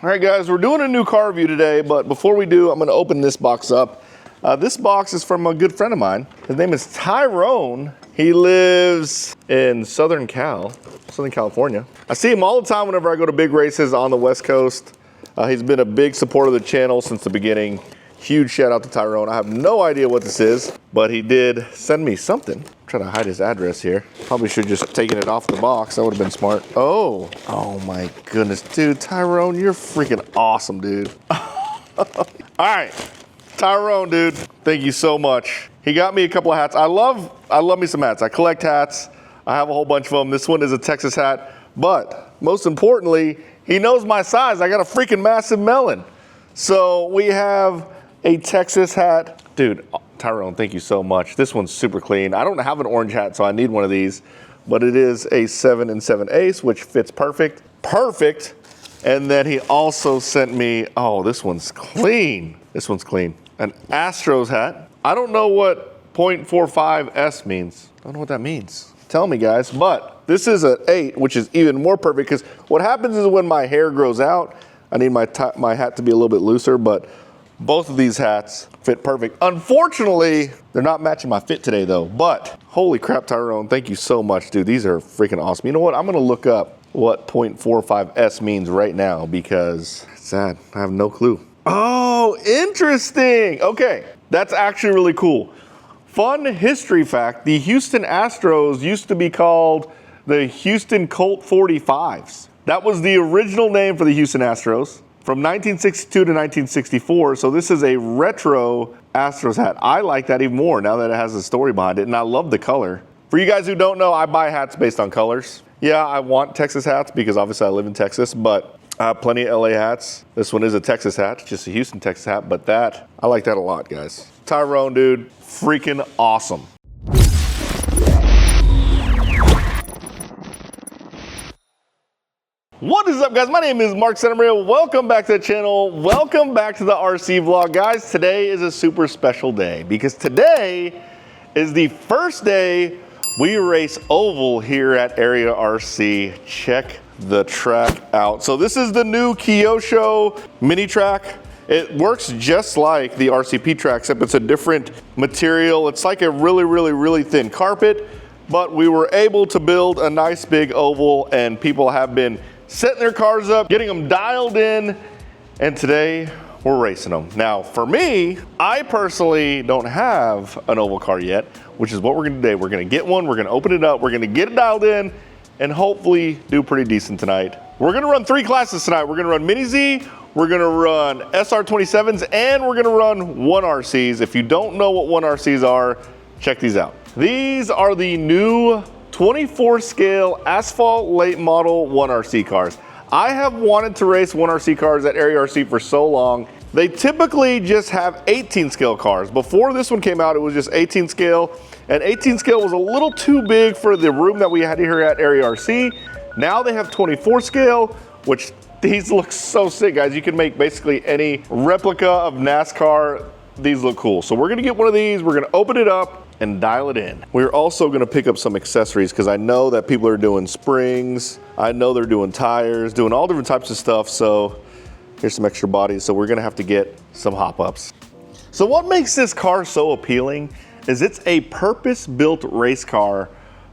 All right, guys, we're doing a new car review today, but before we do, I'm gonna open this box up. This box is from a good friend of mine. His name is Tyrone. He lives in Southern California. I see him all the time whenever I go to big races on the West Coast. He's been a big supporter of the channel since the beginning. Huge shout out to Tyrone. I have no idea what this is, but he did send me something. I'm trying to hide his address here. Probably should have just taken it off the box. That would have been smart. Oh my goodness, dude. Tyrone, you're freaking awesome, dude. All right, Tyrone, dude, thank you so much. He got me a couple of hats. I love me some hats. I collect hats. I have a whole bunch of them. This one is a Texas hat, but most importantly, he knows my size. I got a freaking massive melon. So we have a Texas hat. Dude, Tyrone, thank you so much. This one's super clean. I don't have an orange hat, so I need one of these, but it is a 7 and 7 ace, which fits perfect. Perfect. And then he also sent me, oh, this one's clean. This one's clean. An Astros hat. I don't know what 0.45S means. I don't know what that means. Tell me, guys. But this is an 8, which is even more perfect, because what happens is when my hair grows out, I need my hat to be a little bit looser, but both of these hats fit perfect. Unfortunately, they're not matching my fit today though, but holy crap, Tyrone, thank you so much, dude. These are freaking awesome. You know what? I'm gonna look up what 0.45S means right now because it's sad. I have no clue. Oh, interesting. Okay, that's actually really cool. Fun history fact, the Houston Astros used to be called the Houston Colt 45s. That was the original name for the Houston Astros from 1962 to 1964. So this is a retro Astros hat. I like that even more now that it has a story behind it, and I love the color. For you guys who don't know, I buy hats based on colors. Yeah, I want Texas hats because obviously I live in Texas, but I have plenty of LA hats. This one is a Texas hat, just a Houston, Texas hat, but I like that a lot, guys. Tyrone, dude, freaking awesome. What is up, guys? My name is Mark Santamaria. Welcome back to the channel. Welcome back to the RC vlog. Guys, today is a super special day because today is the first day we race oval here at Area RC. Check the track out. So this is the new Kyosho mini track. It works just like the RCP track, except it's a different material. It's like a really thin carpet, but we were able to build a nice big oval, and people have been setting their cars up, getting them dialed in, and today we're racing them. Now, for me, I personally don't have an oval car yet, which is what we're gonna do today. We're gonna get one, we're gonna open it up, we're gonna get it dialed in, and hopefully do pretty decent tonight. We're gonna run 3 classes tonight. We're gonna run Mini Z, we're gonna run SR27s, and we're gonna run 1RCs. If you don't know what 1RCs are, check these out. These are the new 24 scale Asphalt late model 1RC cars. I have wanted to race 1RC cars at Area RC for so long. They typically just have 18 scale cars. Before this one came out, it was just 18 scale, and 18 scale was a little too big for the room that we had here at Area RC. Now they have 24 scale, which these look so sick, guys. You can make basically any replica of NASCAR. These look cool. So we're gonna get one of these, we're gonna open it up and dial it in. We're also gonna pick up some accessories because I know that people are doing springs. I know they're doing tires, doing all different types of stuff. So here's some extra bodies. So we're gonna have to get some hop-ups. So what makes this car so appealing is it's a purpose-built race car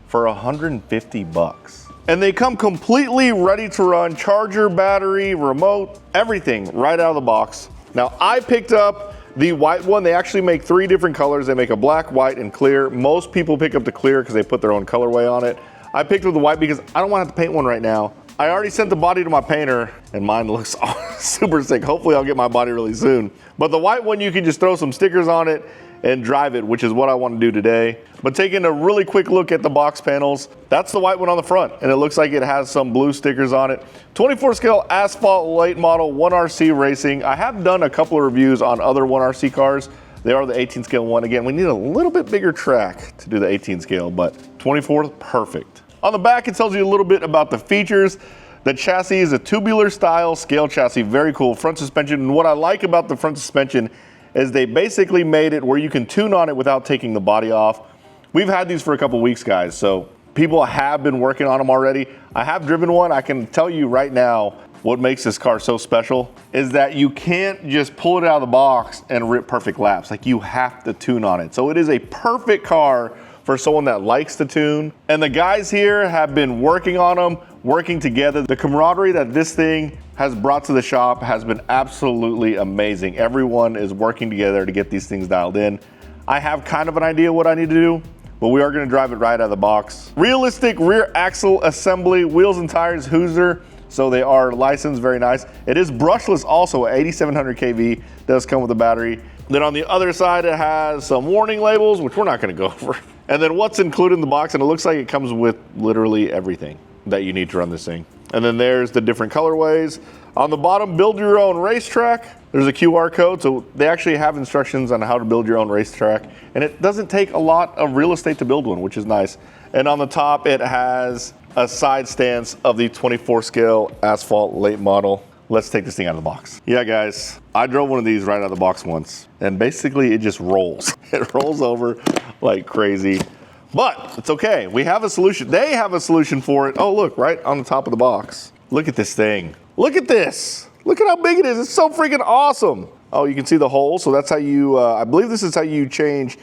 for 150 bucks. And they come completely ready to run, charger, battery, remote, everything right out of the box. Now I picked up the white one. They actually make 3 different colors. They make a black, white, and clear. Most people pick up the clear because they put their own colorway on it. I picked up the white because I don't want to have to paint one right now. I already sent the body to my painter and mine looks super sick. Hopefully I'll get my body really soon. But the white one, you can just throw some stickers on it and drive it, which is what I want to do today. But taking a really quick look at the box panels, that's the white one on the front, and it looks like it has some blue stickers on it. 24 scale Asphalt late model 1RC racing. I have done a couple of reviews on other 1RC cars. They are the 18 scale one. Again, we need a little bit bigger track to do the 18 scale, but 24, perfect. On the back, it tells you a little bit about the features. The chassis is a tubular style scale chassis, very cool. Front suspension, and what I like about the front suspension is they basically made it where you can tune on it without taking the body off. We've had these for a couple weeks, guys, so people have been working on them already. I have driven one. I can tell you right now, what makes this car so special is that you can't just pull it out of the box and rip perfect laps. Like, you have to tune on it. So it is a perfect car for someone that likes to tune. And the guys here have been working on them, working together. The camaraderie that this thing has brought to the shop has been absolutely amazing. Everyone is working together to get these things dialed in. I have kind of an idea what I need to do, but we are gonna drive it right out of the box. Realistic rear axle assembly, wheels and tires, Hoosier. So they are licensed, very nice. It is brushless also, 8700 kV, does come with a battery. Then on the other side, it has some warning labels, which we're not gonna go over. And then what's included in the box, and it looks like it comes with literally everything that you need to run this thing. And then there's the different colorways. On the bottom, build your own racetrack. There's a QR code, so they actually have instructions on how to build your own racetrack. And it doesn't take a lot of real estate to build one, which is nice. And on the top, it has a side stance of the 24 scale Asphalt late model. Let's take this thing out of the box. Yeah, guys, I drove one of these right out of the box once, and basically it just rolls. It rolls over like crazy, but it's okay. We have a solution. They have a solution for it. Oh, look, right on the top of the box. Look at this thing. Look at this. Look at how big it is. It's so freaking awesome. Oh, you can see the hole. So that's how you, I believe this is how you change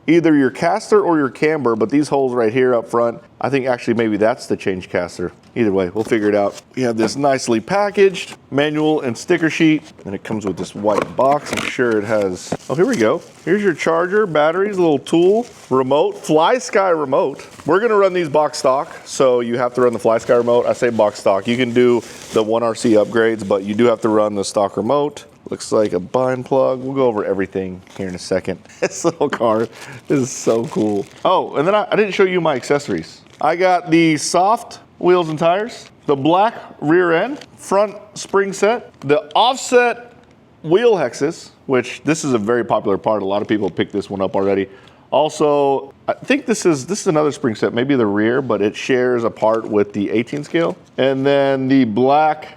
either your caster or your camber, but these holes right here up front, I think actually maybe that's the change caster. Either way, we'll figure it out. We have this nicely packaged manual and sticker sheet, and it comes with this white box. I'm sure it has, oh, here we go. Here's your charger, batteries, a little tool, remote, Fly Sky remote. We're gonna run these box stock, so you have to run the Fly Sky remote. I say box stock. You can do the 1RC upgrades, but you do have to run the stock remote. Looks like a bind plug. We'll go over everything here in a second. This little car is so cool. Oh, and then I didn't show you my accessories. I got the soft wheels and tires, the black rear end, front spring set, the offset wheel hexes, which this is a very popular part. A lot of people picked this one up already. Also, I think this is another spring set, maybe the rear, but it shares a part with the 18 scale. And then the black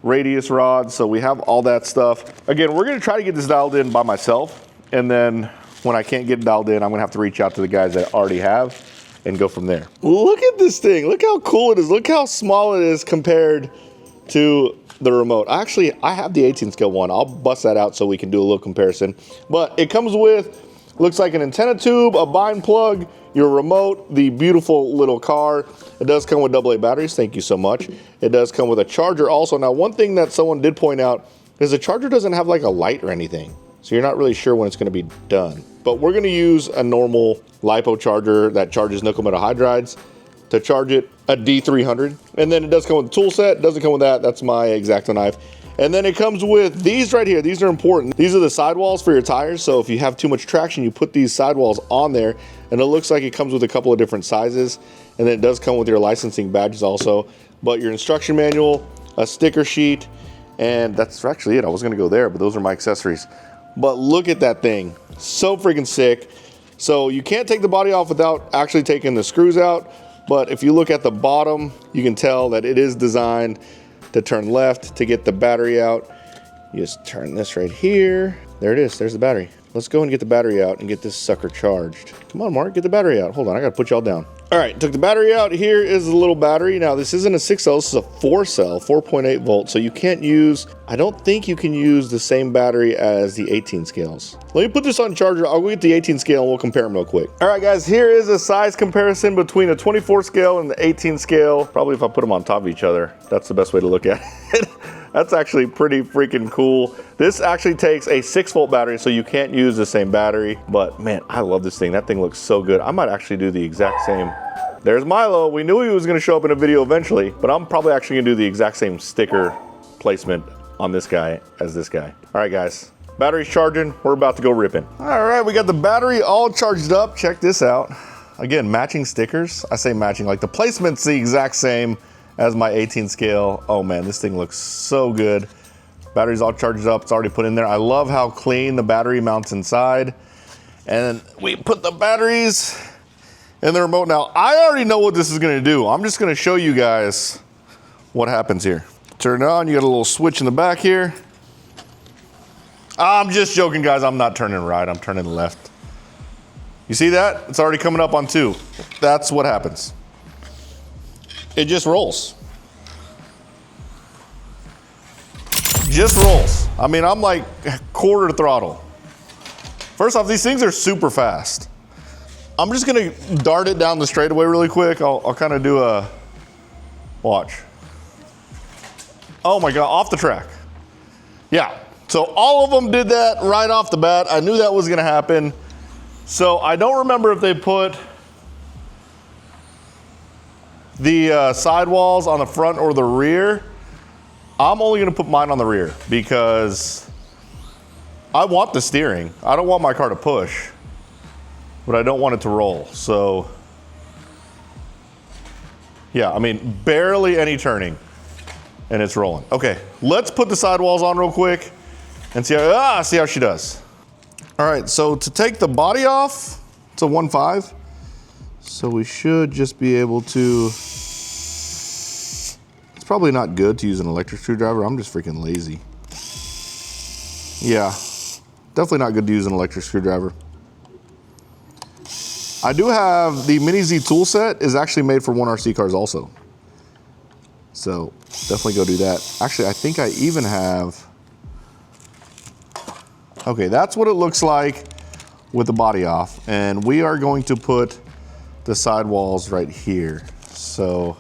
radius rods, so we have all that stuff. Again, we're gonna try to get this dialed in by myself, and then when I can't get it dialed in, I'm gonna have to reach out to the guys that already have and go from there. Look at this thing, look how cool it is. Look how small it is compared to the remote. Actually, I have the 18 scale one. I'll bust that out so we can do a little comparison. But it comes with, looks like an antenna tube, a bind plug, your remote, the beautiful little car. It does come with AA batteries, thank you so much. It does come with a charger also. Now, one thing that someone did point out is the charger doesn't have like a light or anything. So you're not really sure when it's gonna be done. But we're gonna use a normal LiPo charger that charges nickel metal hydrides to charge it, a D300. And then it does come with a tool set, doesn't come with that, that's my X-Acto knife. And then it comes with these right here. These are important. These are the sidewalls for your tires. So if you have too much traction, you put these sidewalls on there, and it looks like it comes with a couple of different sizes. And then it does come with your licensing badges also. But your instruction manual, a sticker sheet, and that's actually it. I was gonna go there, but those are my accessories. But look at that thing. So freaking sick. So you can't take the body off without actually taking the screws out. But if you look at the bottom, you can tell that it is designed to turn left to get the battery out. You just turn this right here. There it is, there's the battery. Let's go and get the battery out and get this sucker charged. Come on, Mark, get the battery out. Hold on, I gotta put y'all down. All right, took the battery out. Here is the little battery. Now, this isn't a 6 cell, this is a 4 cell, 4.8 volt. So you can't use, I don't think you can use the same battery as the 18 scales. Let me put this on charger. I'll go get the 18 scale and we'll compare them real quick. All right, guys, here is a size comparison between a 24 scale and the 18 scale. Probably if I put them on top of each other, that's the best way to look at it. That's actually pretty freaking cool. This actually takes a 6-volt battery, so you can't use the same battery. But man, I love this thing. That thing looks so good. I might actually do the exact same. There's Milo. We knew he was gonna show up in a video eventually, but I'm probably actually gonna do the exact same sticker placement on this guy as this guy. All right, guys, battery's charging. We're about to go ripping. All right, we got the battery all charged up. Check this out. Again, matching stickers. I say matching, like the placement's the exact same as my 18 scale. Oh man, this thing looks so good. Battery's all charged up, it's already put in there. I love how clean the battery mounts inside. And we put the batteries in the remote. Now, I already know what this is gonna do. I'm just gonna show you guys what happens here. Turn it on, you got a little switch in the back here. I'm just joking, guys, I'm not turning right, I'm turning left. You see that? It's already coming up on 2. That's what happens. It just rolls. just rolls. I mean, I'm like quarter throttle. First off, these things are super fast. I'm just gonna dart it down the straightaway really quick. I'll kind of do a, watch. Oh my God, off the track. Yeah, so all of them did that right off the bat. I knew that was gonna happen. So I don't remember if they put the sidewalls on the front or the rear. I'm only gonna put mine on the rear because I want the steering. I don't want my car to push, but I don't want it to roll. So yeah, I mean, barely any turning and it's rolling. Okay, let's put the sidewalls on real quick and see how she does. All right, so to take the body off, it's a 1.5. So we should just be able to, it's probably not good to use an electric screwdriver. I'm just freaking lazy. Yeah, definitely not good to use an electric screwdriver. I do have the Mini Z tool set is actually made for 1RC cars also. So definitely go do that. Actually, I think I even have, okay, that's what it looks like with the body off. And we are going to put the sidewalls right here. So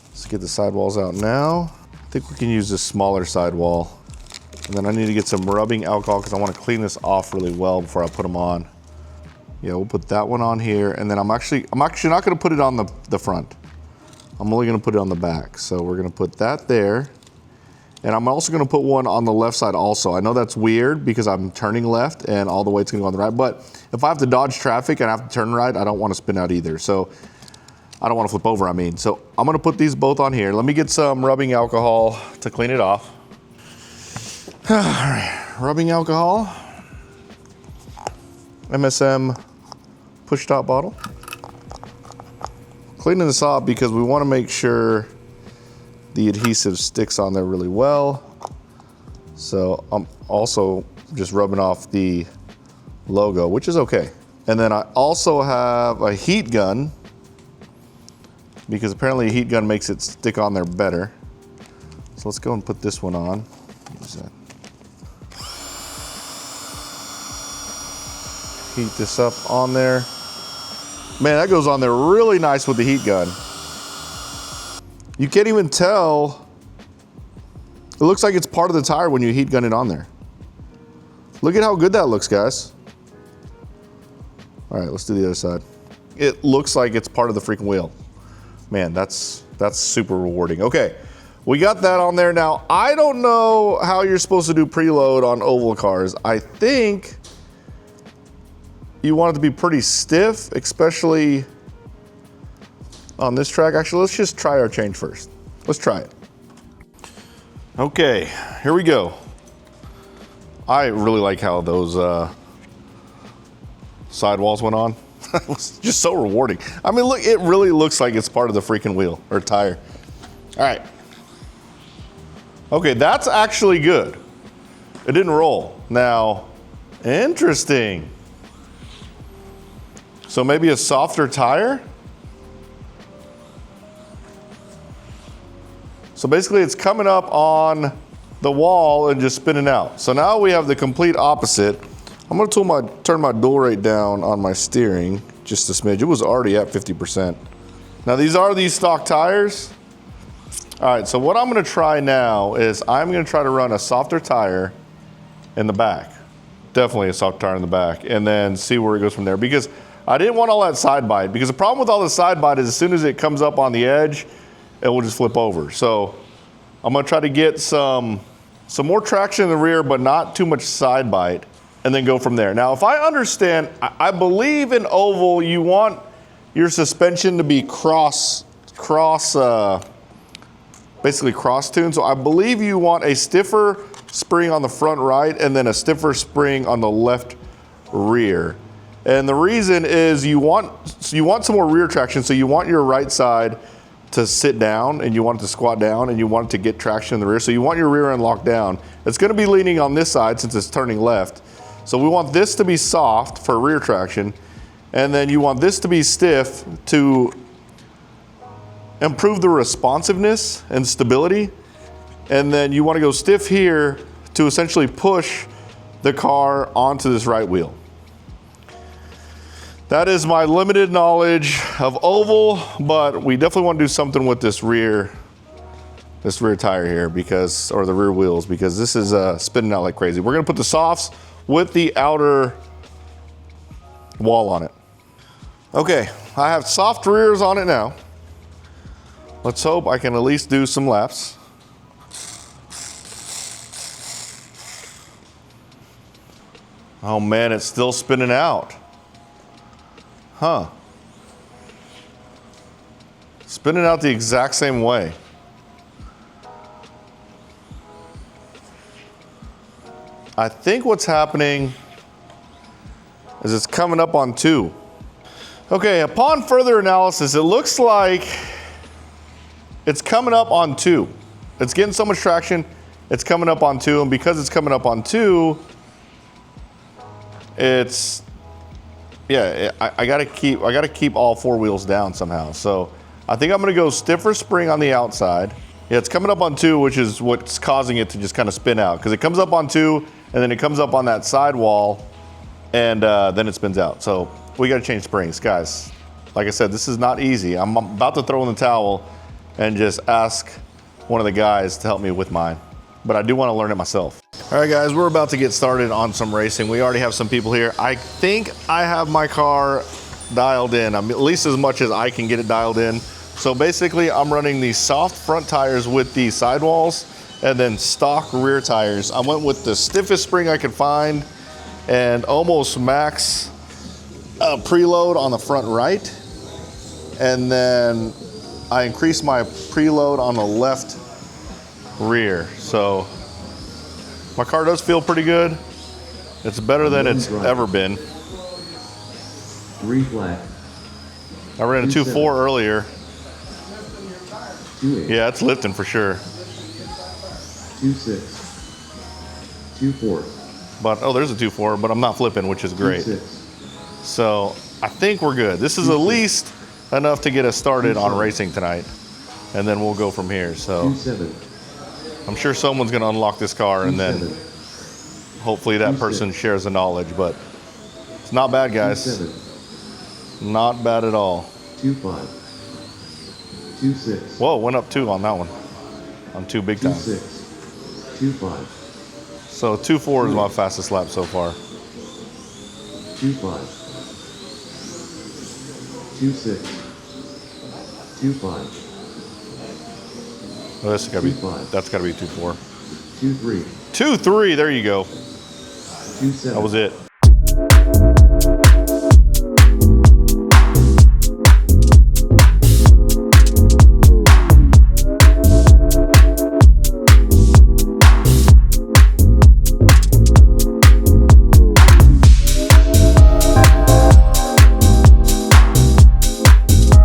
let's get the sidewalls out now. I think we can use this smaller sidewall. And then I need to get some rubbing alcohol because I want to clean this off really well before I put them on. Yeah, we'll put that one on here. And then I'm actually not going to put it on the front. I'm only going to put it on the back. So we're going to put that there. And I'm also gonna put one on the left side also. I know that's weird because I'm turning left and all the weight's gonna go on the right, but if I have to dodge traffic and I have to turn right, I don't wanna spin out either. So I don't wanna flip over, I mean. So I'm gonna put these both on here. Let me get some rubbing alcohol to clean it off. All right, rubbing alcohol. MSM push top bottle. Cleaning this off because we wanna make sure the adhesive sticks on there really well. So I'm also just rubbing off the logo, which is okay. And then I also have a heat gun because apparently a heat gun makes it stick on there better. So let's go and put this one on. Use that. Heat this up on there. Man, that goes on there really nice with the heat gun. You can't even tell. It looks like it's part of the tire when you heat gun it on there. Look at how good that looks, guys. All right, let's do the other side. It looks like it's part of the freaking wheel. Man, that's super rewarding. Okay, we got that on there. Now, I don't know how you're supposed to do preload on oval cars. I think you want it to be pretty stiff, especially on this track. Actually, let's just try our change first. Let's try it. Okay, here we go. I really like how those sidewalls went on. It was just so rewarding. I mean, look, it really looks like it's part of the freaking wheel or tire. All right. Okay, that's actually good. It didn't roll. Now, interesting. So maybe a softer tire? So basically it's coming up on the wall and just spinning out. So now we have the complete opposite. I'm gonna turn my dual rate down on my steering just a smidge. It was already at 50%. Now these are these stock tires. All right, so what I'm gonna try now is I'm gonna try to run a softer tire in the back. Definitely a soft tire in the back, and then see where it goes from there. Because I didn't want all that side bite, because the problem with all the side bite is as soon as it comes up on the edge, it will just flip over. So I'm gonna try to get some more traction in the rear, but not too much side bite, and then go from there. Now, if I understand, I believe in oval, you want your suspension to be basically cross-tuned. So I believe you want a stiffer spring on the front right, and then a stiffer spring on the left rear. And the reason is you want some more rear traction, so you want your right side to sit down, and you want it to squat down, and you want it to get traction in the rear. So you want your rear end locked down. It's gonna be leaning on this side since it's turning left. So we want this to be soft for rear traction, and then you want this to be stiff to improve the responsiveness and stability and then you want to go stiff here to essentially push the car onto this right wheel. That is my limited knowledge of oval, but we definitely want to do something with this rear tire here because, or the rear wheels, because this is spinning out like crazy. We're gonna put the softs with the outer wall on it. Okay, I have soft rears on it now. Let's hope I can at least do some laps. Oh man, it's still spinning out. Huh. Spinning out the exact same way. I think what's happening is it's coming up on 2. Okay, upon further analysis, it looks like it's coming up on 2. It's getting so much traction, it's coming up on 2, and because it's coming up on 2, it's, yeah, I gotta keep all 4 wheels down somehow. So I think I'm gonna go stiffer spring on the outside. Yeah, it's coming up on 2, which is what's causing it to just kind of spin out, because it comes up on 2, and then it comes up on that side wall, and then it spins out. So we gotta change springs, guys. Like I said, this is not easy. I'm about to throw in the towel and just ask one of the guys to help me with mine, but I do wanna learn it myself. All right, guys, we're about to get started on some racing. We already have some people here. I think I have my car dialed in, at least as much as I can get it dialed in. So basically, I'm running these soft front tires with the sidewalls and then stock rear tires. I went with the stiffest spring I could find and almost max preload on the front right. And then I increased my preload on the left rear. So my car does feel pretty good. It's better than it's ever been. 3 flat. I ran a 2.4 earlier. 2.8. Yeah, it's lifting for sure. 2.6. 2.4. But, oh, there's a 2.4, but I'm not flipping, which is great. 2.6. So I think we're good. This is at least enough to get us started on racing tonight. And then we'll go from here. So 2.7. I'm sure someone's gonna unlock this car and then hopefully that person shares the knowledge, but it's not bad, guys. 2.7. Not bad at all. 2.5. 2.6. Whoa, went up 2 on that one. On 2 big time. 2.6. 2.5. So 2.4 is my fastest lap so far. 2.5. 2.6. 2.5. Oh, that's gotta be 2.5. that's gotta be 2.4. 2.3. 2.3, there you go. 2.7. That was it.